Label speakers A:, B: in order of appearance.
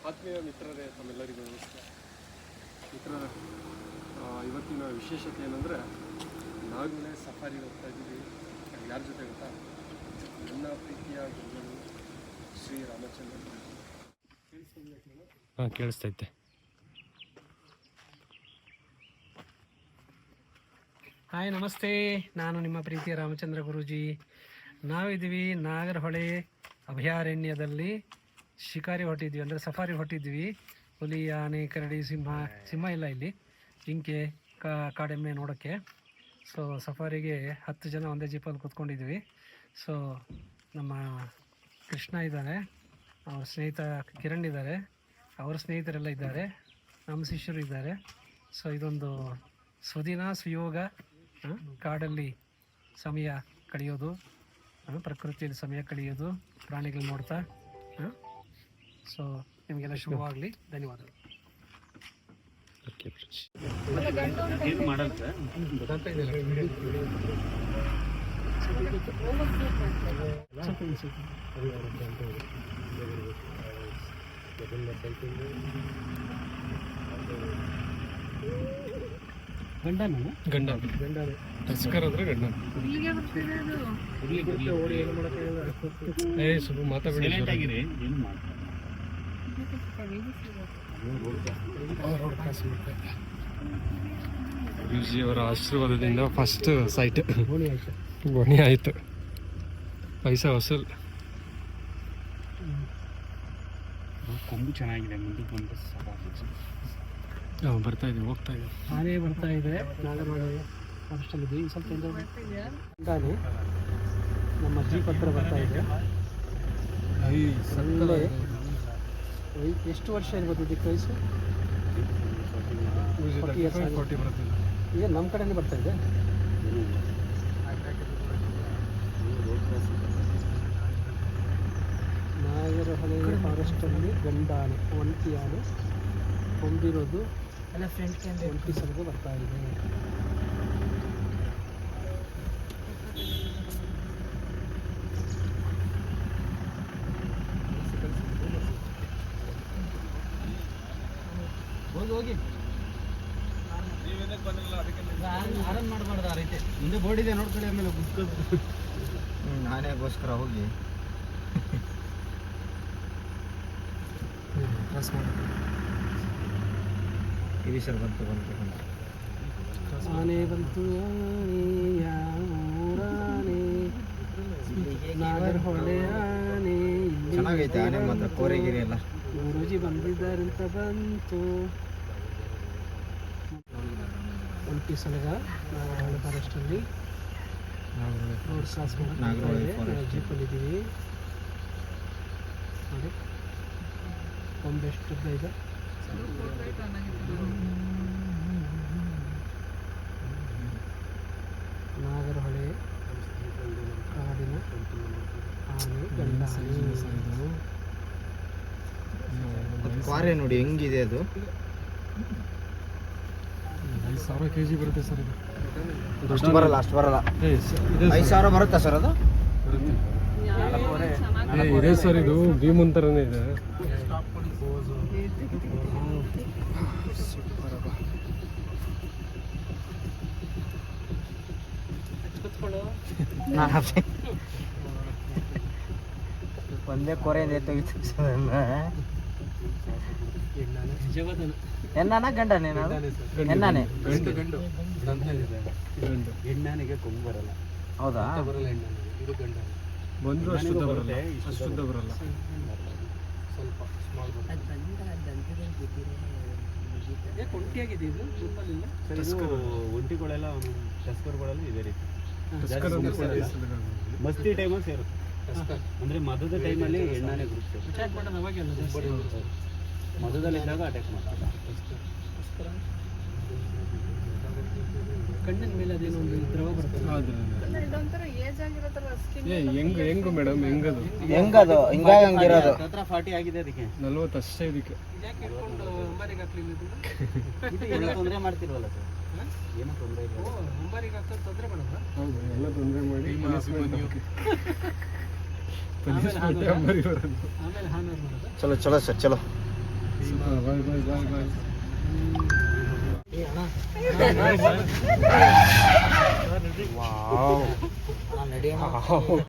A: ಆತ್ಮೀಯ ಮಿತ್ರರೇ, ತಮ್ಮೆಲ್ಲರಿಗೂ ನಮಸ್ಕಾರ. ಮಿತ್ರರೇ, ಇವತ್ತಿನ ವಿಶೇಷತೆ ಏನಂದರೆ ನಾವಿನೇ ಸಫಾರಿ ಹೋಗ್ತಾ ಇದ್ದೀವಿ. ಯಾರ ಜೊತೆ ಗೊತ್ತಾ? ನನ್ನ ಪ್ರೀತಿಯ ಗುರುಗಳು ಶ್ರೀ ರಾಮಚಂದ್ರ.
B: ಕೇಳಿಸ್ತೈತೆ.
C: ಹಾಯ್, ನಮಸ್ತೆ. ನಾನು ನಿಮ್ಮ ಪ್ರೀತಿಯ ರಾಮಚಂದ್ರ ಗುರೂಜಿ. ನಾವಿದ್ದೀವಿ ನಾಗರಹೊಳೆ ಅಭಯಾರಣ್ಯದಲ್ಲಿ ಶಿಕಾರಿ ಹೊಟ್ಟಿದ್ವಿ, ಅಂದರೆ ಸಫಾರಿ ಹೊಟ್ಟಿದ್ವಿ. ಹುಲಿ, ಆನೆ, ಕರಡಿ, ಸಿಂಹ ಇಲ್ಲ, ಇಲ್ಲಿ ಜಿಂಕೆ, ಕಾಡೆಮ್ಮೆ ನೋಡೋಕ್ಕೆ. ಸೊ ಸಫಾರಿಗೆ 10 ಜನ ಒಂದೇ ಜೀಪಲ್ಲಿ ಕೂತ್ಕೊಂಡಿದ್ವಿ. ಸೊ ನಮ್ಮ ಕೃಷ್ಣ ಇದ್ದಾನೆ, ಅವ್ರ ಸ್ನೇಹಿತ ಕಿರಣ್ ಇದ್ದಾರೆ, ಅವ್ರ ಸ್ನೇಹಿತರೆಲ್ಲ ಇದ್ದಾರೆ, ನಮ್ಮ ಶಿಷ್ಯರು ಇದ್ದಾರೆ. ಸೊ ಇದೊಂದು ಸುದಿನ ಸುಯೋಗ, ಕಾಡಲ್ಲಿ ಸಮಯ ಕಳೆಯೋದು, ಪ್ರಕೃತಿಯಲ್ಲಿ ಸಮಯ ಕಳೆಯೋದು, ಪ್ರಾಣಿಗಳು ನೋಡ್ತಾ. ಸೊ ನಿಮಗೆಲ್ಲ ಶುಭವಾಗಲಿ. ಧನ್ಯವಾದಗಳು.
B: ಗಂಡ ತಸ್ಕರ್ ಅಂದ್ರೆ ಗಂಡ. ಸ್ವಲ್ಪ ಮಾತಾಡಿ. ಗುರೂಜಿಯವರ ಆಶೀರ್ವಾದದಿಂದ ಫಸ್ಟ್ ಸೈಟ್ ಗೋಣಿ ಆಯಿತು. ಪೈಸಾ ವಸೂಲ್.
A: ಕೊಂಬು ಚೆನ್ನಾಗಿದೆ, ಮುಂದೆ ಬಂದು
B: ಬರ್ತಾ ಇದೆ, ಹೋಗ್ತಾ ಇದೆ.
C: ಆನೆ ಬರ್ತಾ ಇದೆ. ನಾಗರಹೊಳೆ ಫಾರೆಸ್ಟಲ್ಲಿದೆ. ಈ ಸ್ವಲ್ಪ ಗಂಡಾನೆ ನಮ್ಮ ಜೀಪ್ ಹತ್ರ ಬರ್ತಾ ಇದೆ. ಒಳ್ಳೆ ಎಷ್ಟು ವರ್ಷ ಇರ್ಬೋದು ಇದಕ್ಕೆ ವಯಸ್ಸು? 40 ಬರುತ್ತೆ. ಈಗ ನಮ್ಮ ಕಡೆನೇ ಬರ್ತಾ ಇದೆ. ನಾಗರಹೊಳೆ ಫಾರೆಸ್ಟಲ್ಲಿ ಗಂಡಾನೆ, ಒಂಟಿ ಆನೆ ಕೊಂಬಿರೋದು ಒಂಟಿ ಸಲಗ ಬರ್ತಾ ಇದೆ. ಹೋಗಿ ಆರನ್ ಮಾಡಬಾರ್ದು. ಆ ರೀತಿ ಮುಂದೆ ಬೋರ್ಡ್ ಇದೆ ನೋಡ್ಕೊಳ್ಳಿ, ಆಮೇಲೆ
D: ನಾನೇಗೋಸ್ಕರ ಹೋಗಿ ಕಿರಿಸರ್ ಬಂತು.
C: ಆನೆ ಬಂತು, ನಾಗರಹೊಳೆ ಆನೆ.
D: ಚೆನ್ನಾಗೈತೆ ಆನೆ ಮಾತ್ರ, ಕೋರೆಗಿರಿ ಎಲ್ಲ.
C: ಗುರೂಜಿ ಬಂದಿದ್ದಾರಂತ ಬಂತು. ಒಂಟಿ ಸಲಗ ನಾಗರಹೊಳೆ ಫಾರೆಸ್ಟಲ್ಲಿ ರೋಡ್ ಕ್ರಾಸ್ ಮಾಡಿ ಜೀಪಲ್ಲಿದ್ದೀವಿ. ನೋಡಿ ಕೊಂಬೆ ಎಷ್ಟು ಉದ್ದ ಇದೆ. ನಾಗರಹೊಳೆ ಕಾಡಿನ ಆನೆ, ಗಂಡ
D: ಕ್ವಾರೆ ನೋಡಿ ಹೆಂಗಿದೆ ಅದು.
B: 5,000 kg ಬರುತ್ತೆ ಸರ್ ಇದು.
D: ಅಷ್ಟು ಬರಲ್ಲ. 5,000 ಬರುತ್ತಾ ಸರ್ ಅದು?
B: ಇದೆ ಸರ್, ಇದು ಭೀಮನ್ ಥರನೇ ಇದೆ.
D: ಒಂದೇ ಕೊರೆಯಿಂದ ತೆಗಿತು. ಹೆಣ್ಣಾನ ಗಂಡನೇ? ಹೆಣ್ಣಾನೆ.
A: ಹೆಣ್ಣಾನೆಗೆ ಕೊಂಬು ಬರಲ್ಲ.
D: ಹೌದಾ?
A: ಬರಲ್ಲ ಹೆಣ್ಣಾನೆ. ಇದು ಗಂಡ
B: ಬಂದು ಅಷ್ಟು ಬರಲ್ಲ, ಅಷ್ಟು ಬರಲ್ಲ.
A: ಸ್ವಲ್ಪ ಸ್ಮಾಲ್
C: ಒಂಟಿಯಾಗಿದೆ ಇದು.
A: ಒಂಟಿಗಳೆಲ್ಲ ಟಸ್ಕರ್ಗಳೆಲ್ಲ ಇದೇ ರೀತಿ ಮಸ್ತಿ ಟೈಮಲ್ಲಿ ಸೇರುತ್ತೆ. ಅಂದರೆ ಮದದ ಟೈಮಲ್ಲಿ ಎಣ್ಣಾನೆ ಗ್ರೂಪ್ ಮದದಲ್ಲಿದ್ದಾಗ ಅಟ್ಯಾಕ್ ಮಾಡ್ತಾರೆ.
C: ಕಣ್ಣಿನ ಮೇಲೆ ಅದೇನೋ ಒಂದು ದ್ರವ ಬರ್ತದೆ.
B: ಹೆಂಗು ಮೇಡಮ್, ಹೆಂಗದು
D: ಹಿಂಗಿರೋದು
A: 40 ಆಗಿದೆ. ಅದಕ್ಕೆ
B: 40 ಅಷ್ಟೇ. ಇದಕ್ಕೆ
A: ತೊಂದರೆ ಮಾಡ್ತಿಲ್ವಲ್ಲ ಸರ್? ಏನೋ ತೊಂದರೆ ಇಲ್ಲ.
C: ಅಂಬಾರಿಗೆ ಹಾಕೋದು ತೊಂದರೆ ಮಾಡೋದು.
B: ಹೌದು, ಎಲ್ಲ ತೊಂದರೆ ಮಾಡಿ
C: ಆಮೇಲೆ ಹಾನರ್ ಮಾಡೋದು.
D: ಚಲೋ ಚಲೋ ಸರ್, ಚಲೋ.
B: ಬಾಯ್ ಬಾಯ್ ಬಾಯ್ ಬಾಯ್.
D: ನಡಿ